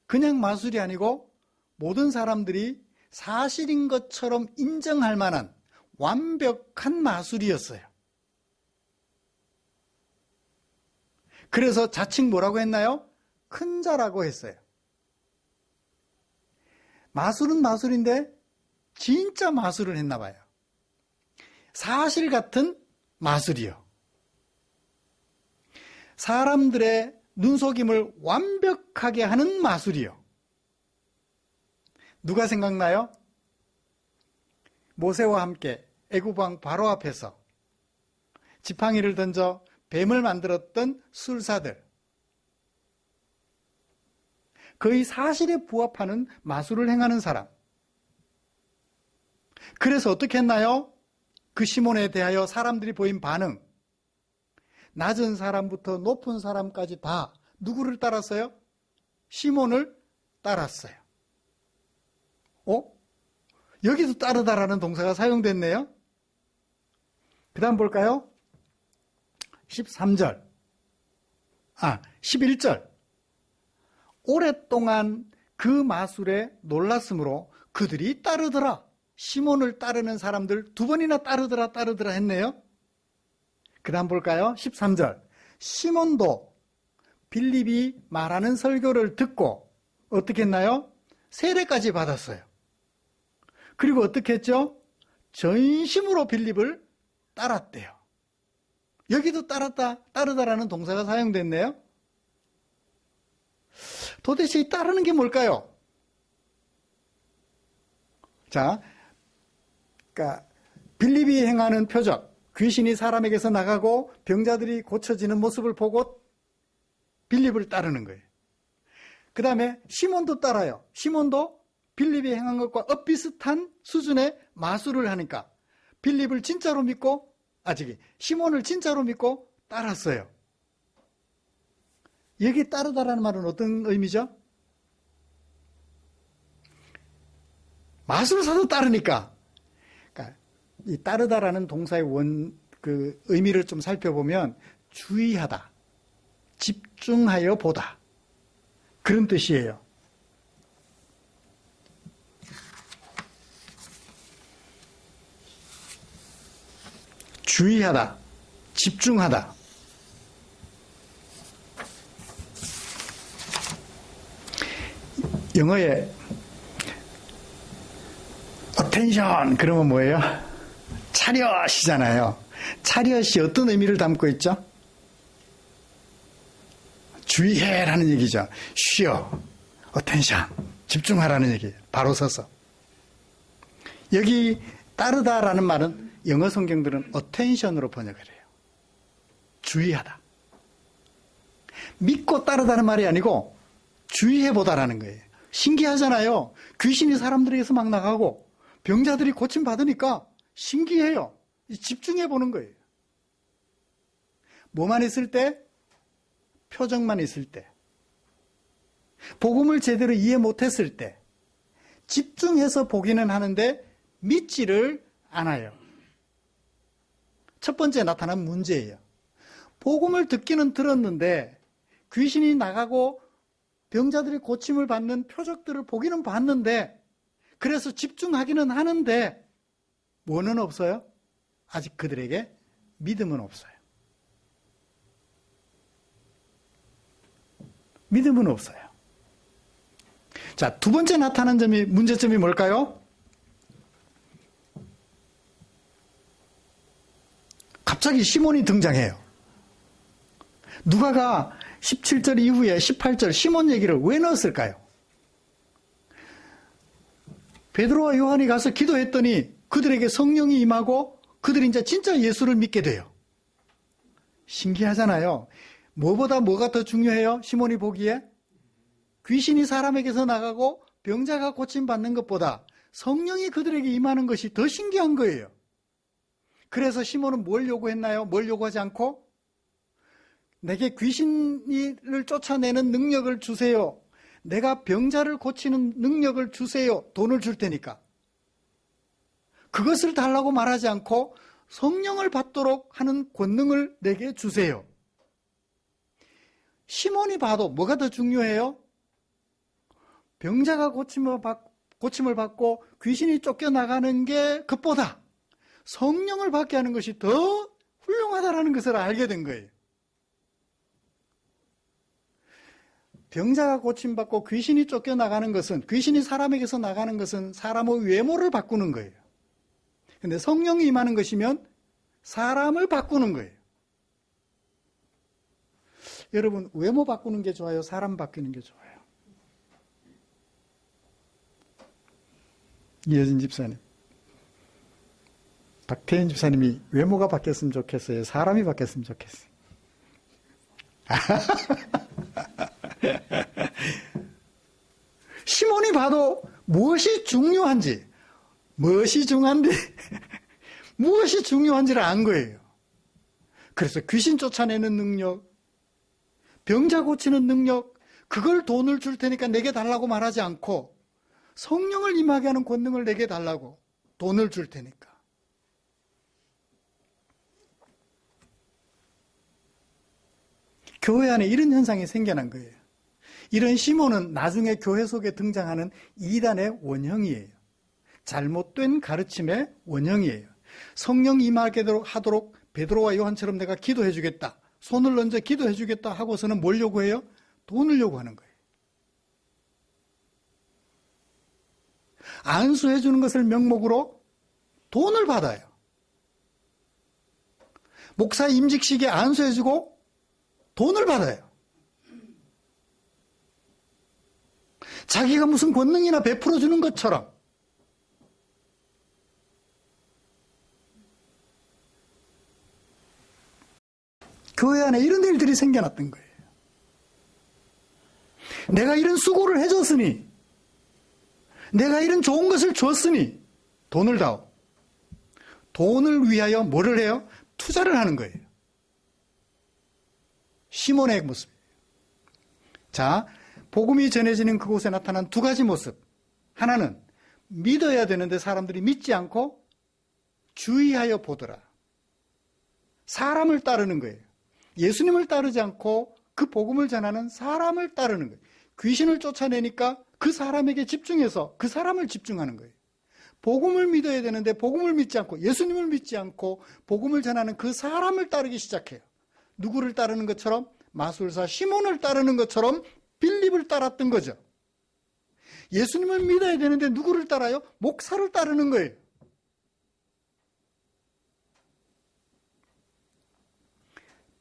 그냥 마술이 아니고 모든 사람들이 사실인 것처럼 인정할 만한 완벽한 마술이었어요. 그래서 자칭 뭐라고 했나요? 큰 자라고 했어요. 마술은 마술인데 진짜 마술을 했나 봐요. 사실 같은 마술이요. 사람들의 눈속임을 완벽하게 하는 마술이요. 누가 생각나요? 모세와 함께 애굽왕 바로 앞에서 지팡이를 던져 뱀을 만들었던 술사들. 거의 사실에 부합하는 마술을 행하는 사람. 그래서 어떻게 했나요? 그 시몬에 대하여 사람들이 보인 반응. 낮은 사람부터 높은 사람까지 다 누구를 따랐어요? 시몬을 따랐어요. 여기도 따르다라는 동사가 사용됐네요. 그 다음 볼까요? 11절. 오랫동안 그 마술에 놀랐으므로 그들이 따르더라. 시몬을 따르는 사람들 두 번이나 따르더라 했네요. 그 다음 볼까요? 13절. 시몬도 빌립이 말하는 설교를 듣고 어떻게 했나요? 세례까지 받았어요. 그리고 어떻게 했죠? 전심으로 빌립을 따랐대요. 여기도 따르다라는 동사가 사용됐네요. 도대체 이 따르는 게 뭘까요? 자, 그러니까 빌립이 행하는 표적, 귀신이 사람에게서 나가고 병자들이 고쳐지는 모습을 보고 빌립을 따르는 거예요. 그 다음에 시몬도 따라요. 시몬도 빌립이 행한 것과 엇비슷한 수준의 마술을 하니까 빌립을 진짜로 믿고, 시몬을 진짜로 믿고 따랐어요. 여기 따르다라는 말은 어떤 의미죠? 마술사도 따르니까. 그러니까 이 따르다라는 동사의 의미를 좀 살펴보면 주의하다, 집중하여 보다, 그런 뜻이에요. 주의하다, 집중하다. 영어에 attention 그러면 뭐예요? 차렷이잖아요. 차렷이 어떤 의미를 담고 있죠? 주의해라는 얘기죠. 쉬어, attention, 집중하라는 얘기예요. 바로 서서. 여기 따르다라는 말은 영어 성경들은 attention으로 번역을 해요. 주의하다. 믿고 따르다는 말이 아니고 주의해보다라는 거예요. 신기하잖아요. 귀신이 사람들에게서 막 나가고 병자들이 고침받으니까 신기해요. 집중해보는 거예요. 뭐만 있을 때? 표정만 있을 때. 복음을 제대로 이해 못했을 때. 집중해서 보기는 하는데 믿지를 않아요. 첫 번째 나타난 문제예요. 복음을 듣기는 들었는데 귀신이 나가고 병자들이 고침을 받는 표적들을 보기는 봤는데, 그래서 집중하기는 하는데 뭐는 없어요? 아직 그들에게 믿음은 없어요. 믿음은 없어요. 자, 두 번째 나타난 문제점이 뭘까요? 갑자기 시몬이 등장해요. 누가가 17절 이후에 18절 시몬 얘기를 왜 넣었을까요? 베드로와 요한이 가서 기도했더니 그들에게 성령이 임하고 그들이 이제 진짜 예수를 믿게 돼요. 신기하잖아요. 뭐보다 뭐가 더 중요해요? 시몬이 보기에? 귀신이 사람에게서 나가고 병자가 고침받는 것보다 성령이 그들에게 임하는 것이 더 신기한 거예요. 그래서 시몬은 뭘 요구했나요? 뭘 요구하지 않고? 내게 귀신을 쫓아내는 능력을 주세요. 내가 병자를 고치는 능력을 주세요. 돈을 줄 테니까. 그것을 달라고 말하지 않고 성령을 받도록 하는 권능을 내게 주세요. 시몬이 봐도 뭐가 더 중요해요? 병자가 고침을 받고 귀신이 쫓겨나가는 게 그것보다 성령을 받게 하는 것이 더 훌륭하다는 것을 알게 된 거예요. 병자가 고침받고 귀신이 쫓겨나가는 것은, 귀신이 사람에게서 나가는 것은 사람의 외모를 바꾸는 거예요. 근데 성령이 임하는 것이면 사람을 바꾸는 거예요. 여러분, 외모 바꾸는 게 좋아요? 사람 바꾸는 게 좋아요? 이여진 집사님, 박태인 집사님이 외모가 바뀌었으면 좋겠어요? 사람이 바뀌었으면 좋겠어요? 시몬이 봐도 무엇이 중요한지, 무엇이 중요한지를 안 거예요. 그래서 귀신 쫓아내는 능력, 병자 고치는 능력, 그걸 돈을 줄 테니까 내게 달라고 말하지 않고 성령을 임하게 하는 권능을 내게 달라고, 돈을 줄 테니까. 교회 안에 이런 현상이 생겨난 거예요. 이런 시몬은 나중에 교회 속에 등장하는 이단의 원형이에요. 잘못된 가르침의 원형이에요. 성령 임하게 하도록 베드로와 요한처럼 내가 기도해 주겠다, 손을 얹어 기도해 주겠다 하고서는 뭘 요구해요? 돈을 요구하는 거예요. 안수해 주는 것을 명목으로 돈을 받아요. 목사 임직식에 안수해 주고 돈을 받아요. 자기가 무슨 권능이나 베풀어 주는 것처럼 교회 안에 이런 일들이 생겨났던 거예요. 내가 이런 수고를 해줬으니, 내가 이런 좋은 것을 줬으니 돈을 다오. 돈을 위하여 뭐를 해요? 투자를 하는 거예요. 시몬의 모습이에요. 자, 복음이 전해지는 그곳에 나타난 두 가지 모습. 하나는 믿어야 되는데 사람들이 믿지 않고 주의하여 보더라. 사람을 따르는 거예요. 예수님을 따르지 않고 그 복음을 전하는 사람을 따르는 거예요. 귀신을 쫓아내니까 그 사람에게 집중해서 그 사람을 집중하는 거예요. 복음을 믿어야 되는데 복음을 믿지 않고 예수님을 믿지 않고 복음을 전하는 그 사람을 따르기 시작해요. 누구를 따르는 것처럼? 마술사 시몬을 따르는 것처럼 빌립을 따랐던 거죠. 예수님을 믿어야 되는데 누구를 따라요? 목사를 따르는 거예요.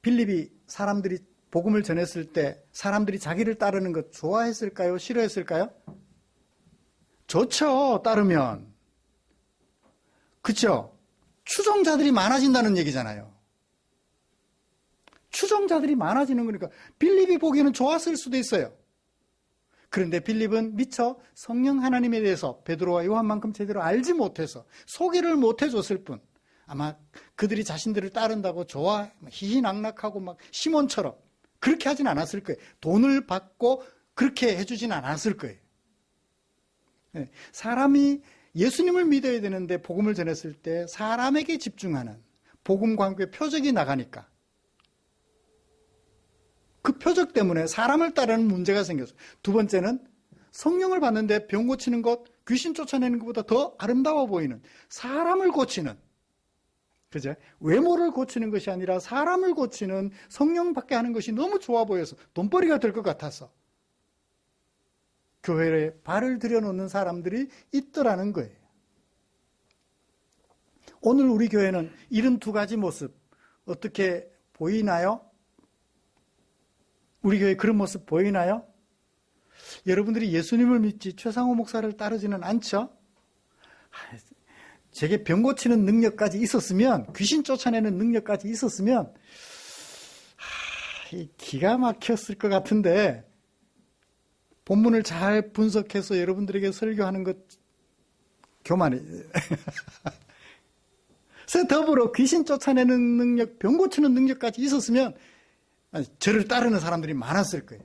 빌립이 사람들이 복음을 전했을 때 사람들이 자기를 따르는 것 좋아했을까요? 싫어했을까요? 좋죠, 따르면. 그렇죠? 추종자들이 많아진다는 얘기잖아요. 추종자들이 많아지는 거니까 빌립이 보기에는 좋았을 수도 있어요. 그런데 빌립은 미처 성령 하나님에 대해서 베드로와 요한만큼 제대로 알지 못해서 소개를 못 해줬을 뿐, 아마 그들이 자신들을 따른다고 희희낙낙하고 막 시몬처럼 그렇게 하진 않았을 거예요. 돈을 받고 그렇게 해주진 않았을 거예요. 사람이 예수님을 믿어야 되는데 복음을 전했을 때 사람에게 집중하는 복음과 함께 표적이 나가니까 그 표적 때문에 사람을 따르는 문제가 생겼어요. 두 번째는 성령을 받는데 병 고치는 것, 귀신 쫓아내는 것보다 더 아름다워 보이는 사람을 고치는, 그죠? 외모를 고치는 것이 아니라 사람을 고치는 성령 받게 하는 것이 너무 좋아 보여서 돈벌이가 될 것 같아서 교회에 발을 들여놓는 사람들이 있더라는 거예요. 오늘 우리 교회는 이런 두 가지 모습 어떻게 보이나요? 우리 교회 그런 모습 보이나요? 여러분들이 예수님을 믿지 최상호 목사를 따르지는 않죠? 제게 병 고치는 능력까지 있었으면, 귀신 쫓아내는 능력까지 있었으면 기가 막혔을 것 같은데 본문을 잘 분석해서 여러분들에게 설교하는 것 교만해. 그래서 더불어 귀신 쫓아내는 능력, 병 고치는 능력까지 있었으면 저를 따르는 사람들이 많았을 거예요.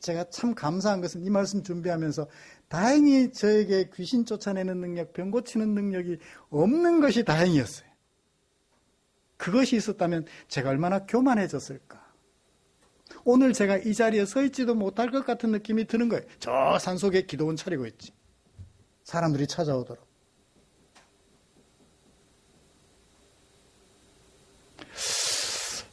제가 참 감사한 것은 이 말씀 준비하면서 다행히 저에게 귀신 쫓아내는 능력, 병 고치는 능력이 없는 것이 다행이었어요. 그것이 있었다면 제가 얼마나 교만해졌을까. 오늘 제가 이 자리에 서 있지도 못할 것 같은 느낌이 드는 거예요. 저 산속에 기도원 차리고 있지. 사람들이 찾아오도록.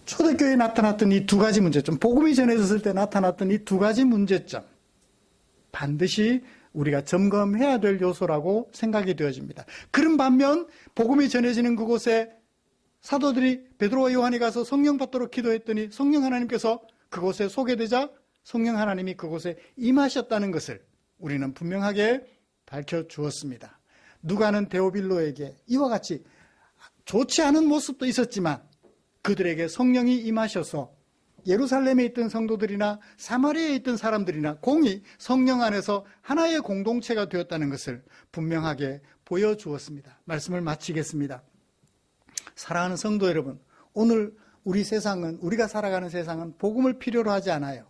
초대교회에 나타났던 이 두 가지 문제점, 복음이 전해졌을 때 나타났던 이 두 가지 문제점, 반드시 우리가 점검해야 될 요소라고 생각이 되어집니다. 그런 반면 복음이 전해지는 그곳에 사도들이 베드로와 요한이 가서 성령 받도록 기도했더니 성령 하나님께서 그곳에 소개되자 성령 하나님이 그곳에 임하셨다는 것을 우리는 분명하게 밝혀주었습니다. 누가는 데오빌로에게 이와 같이 좋지 않은 모습도 있었지만 그들에게 성령이 임하셔서 예루살렘에 있던 성도들이나 사마리아에 있던 사람들이나 공히 성령 안에서 하나의 공동체가 되었다는 것을 분명하게 보여주었습니다. 말씀을 마치겠습니다. 사랑하는 성도 여러분, 오늘 우리 세상은, 우리가 살아가는 세상은 복음을 필요로 하지 않아요.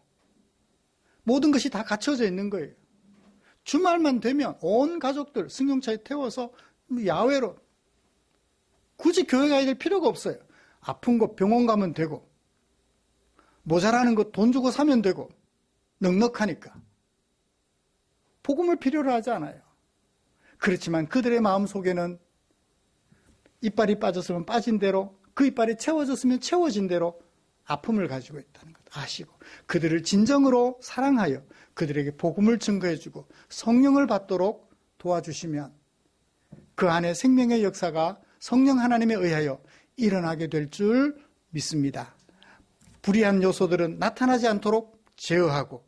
모든 것이 다 갖춰져 있는 거예요. 주말만 되면 온 가족들 승용차에 태워서 야외로, 굳이 교회 가야 될 필요가 없어요. 아픈 거 병원 가면 되고, 모자라는 거 돈 주고 사면 되고, 넉넉하니까. 복음을 필요로 하지 않아요. 그렇지만 그들의 마음속에는 이빨이 빠졌으면 빠진 대로, 그 이빨이 채워졌으면 채워진 대로 아픔을 가지고 있다는 것 아시고, 그들을 진정으로 사랑하여 그들에게 복음을 증거해주고 성령을 받도록 도와주시면 그 안에 생명의 역사가 성령 하나님에 의하여 일어나게 될 줄 믿습니다. 불의한 요소들은 나타나지 않도록 제어하고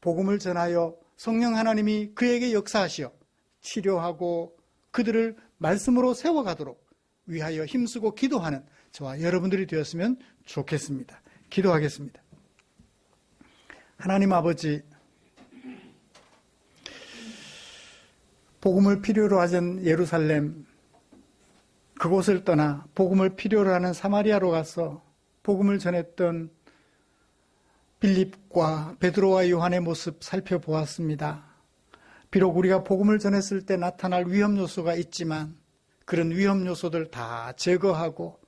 복음을 전하여 성령 하나님이 그에게 역사하시어 치료하고 그들을 말씀으로 세워가도록 위하여 힘쓰고 기도하는 저와 여러분들이 되었으면 좋겠습니다. 기도하겠습니다. 하나님 아버지, 복음을 필요로 하던 예루살렘, 그곳을 떠나 복음을 필요로 하는 사마리아로 가서 복음을 전했던 빌립과 베드로와 요한의 모습 살펴보았습니다. 비록 우리가 복음을 전했을 때 나타날 위험 요소가 있지만 그런 위험 요소들 다 제거하고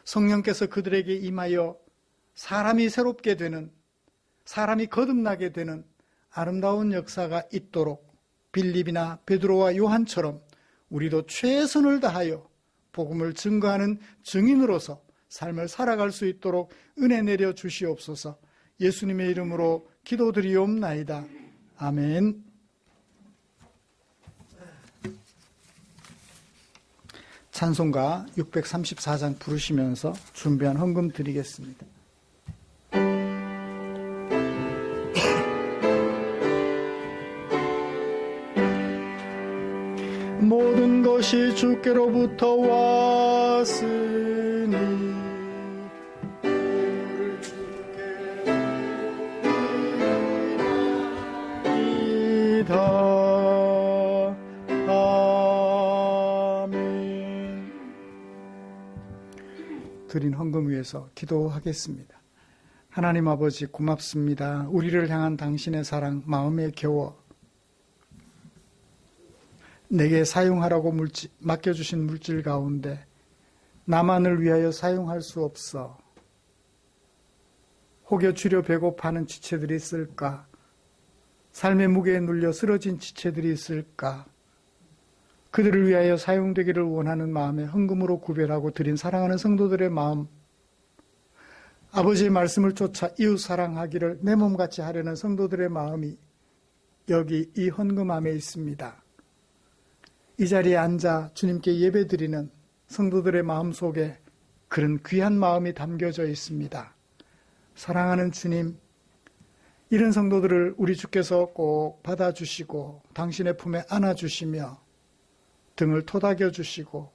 성령께서 그들에게 임하여 사람이 새롭게 되는, 사람이 거듭나게 되는 아름다운 역사가 있도록 빌립이나 베드로와 요한처럼 우리도 최선을 다하여 복음을 증거하는 증인으로서 삶을 살아갈 수 있도록 은혜 내려 주시옵소서. 예수님의 이름으로 기도드리옵나이다. 아멘. 찬송가 634장 부르시면서 준비한 헌금 드리겠습니다. 모든 것이 주께로부터 왔으니 우리 주께 드리나이다. 아멘. 드린 헌금 위해서 기도하겠습니다. 하나님 아버지 고맙습니다. 우리를 향한 당신의 사랑 마음에 겨워 내게 사용하라고 맡겨주신 물질 가운데 나만을 위하여 사용할 수 없어 혹여 주려 배고파하는 지체들이 있을까? 삶의 무게에 눌려 쓰러진 지체들이 있을까? 그들을 위하여 사용되기를 원하는 마음에 헌금으로 구별하고 드린 사랑하는 성도들의 마음, 아버지의 말씀을 쫓아 이웃 사랑하기를 내 몸같이 하려는 성도들의 마음이 여기 이 헌금함에 있습니다. 이 자리에 앉아 주님께 예배드리는 성도들의 마음 속에 그런 귀한 마음이 담겨져 있습니다. 사랑하는 주님, 이런 성도들을 우리 주께서 꼭 받아주시고 당신의 품에 안아주시며 등을 토닥여 주시고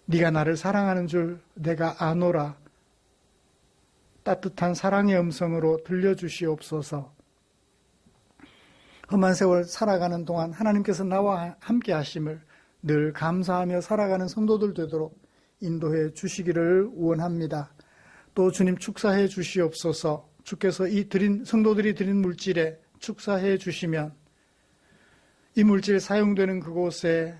네가 나를 사랑하는 줄 내가 아노라 따뜻한 사랑의 음성으로 들려주시옵소서. 험한 세월 살아가는 동안 하나님께서 나와 함께 하심을 늘 감사하며 살아가는 성도들 되도록 인도해 주시기를 원합니다. 또 주님 축사해 주시옵소서. 주께서 이 성도들이 드린 물질에 축사해 주시면 이 물질 사용되는 그곳에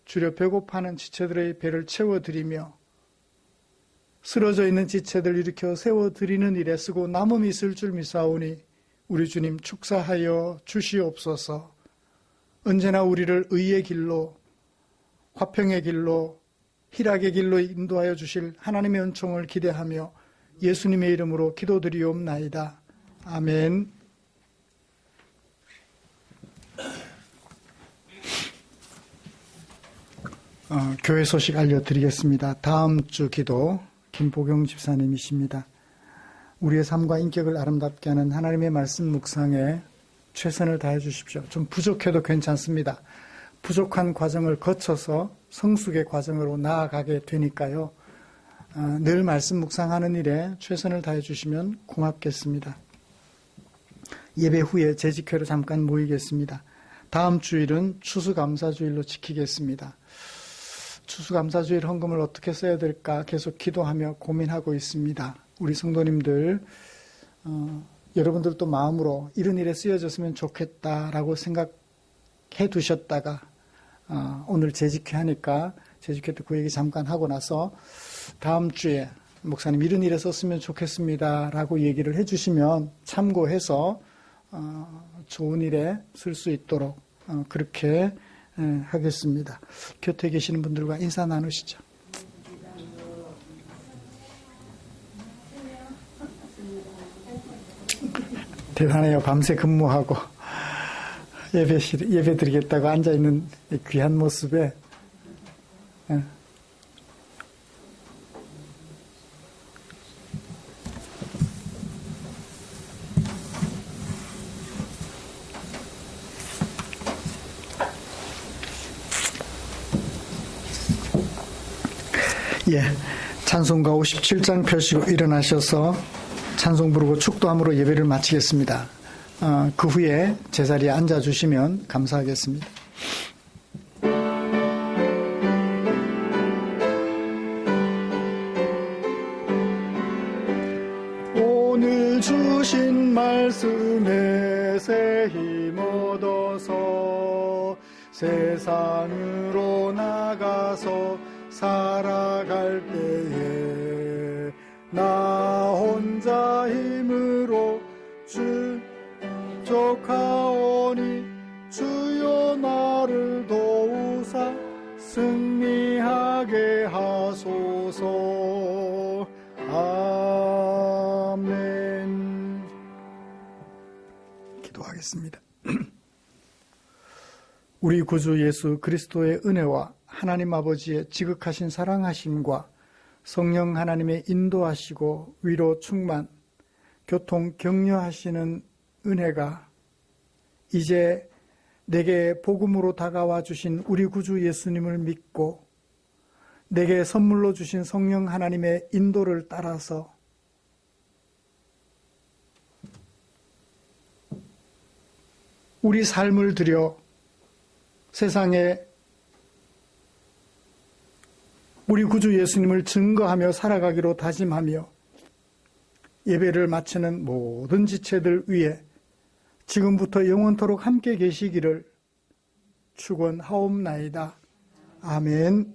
주려 배고파하는 지체들의 배를 채워드리며 쓰러져 있는 지체들 일으켜 세워드리는 일에 쓰고 남음이 있을 줄 믿사오니 우리 주님 축사하여 주시옵소서. 언제나 우리를 의의 길로, 화평의 길로, 희락의 길로 인도하여 주실 하나님의 은총을 기대하며 예수님의 이름으로 기도드리옵나이다. 아멘. 교회 소식 알려드리겠습니다. 다음 주 기도 김보경 집사님이십니다. 우리의 삶과 인격을 아름답게 하는 하나님의 말씀 묵상에 최선을 다해 주십시오. 좀 부족해도 괜찮습니다. 부족한 과정을 거쳐서 성숙의 과정으로 나아가게 되니까요. 늘 말씀 묵상하는 일에 최선을 다해 주시면 고맙겠습니다. 예배 후에 재직회로 잠깐 모이겠습니다. 다음 주일은 추수감사주일로 지키겠습니다. 추수감사주일 헌금을 어떻게 써야 될까 계속 기도하며 고민하고 있습니다. 우리 성도님들, 여러분들도 마음으로 이런 일에 쓰여졌으면 좋겠다라고 생각해 두셨다가 오늘 재직회 하니까 재직회 때 그 얘기 잠깐 하고 나서 다음 주에 목사님 이런 일에 썼으면 좋겠습니다 라고 얘기를 해주시면 참고해서 좋은 일에 쓸 수 있도록 그렇게 하겠습니다. 곁에 계시는 분들과 인사 나누시죠. 대단해요. 밤새 근무하고 예배 드리겠다고 앉아있는 귀한 모습에 예, 찬송가 57장 펴시고 일어나셔서 찬송 부르고 축도함으로 예배를 마치겠습니다. 그 후에 제자리에 앉아주시면 감사하겠습니다. 오늘 주신 말씀에 새 힘 얻어서 세상으로 나가서 살아갈 때에 나 혼자 힘으로 족하오니 주여 나를 도우사 승리하게 하소서. 아멘. 기도하겠습니다. 우리 구주 예수 그리스도의 은혜와 하나님 아버지의 지극하신 사랑하심과 성령 하나님의 인도하시고 위로 충만, 교통 격려하시는 은혜가 이제 내게 복음으로 다가와 주신 우리 구주 예수님을 믿고 내게 선물로 주신 성령 하나님의 인도를 따라서 우리 삶을 들여 세상에 우리 구주 예수님을 증거하며 살아가기로 다짐하며 예배를 마치는 모든 지체들 위해 지금부터 영원토록 함께 계시기를 축원하옵나이다. 아멘.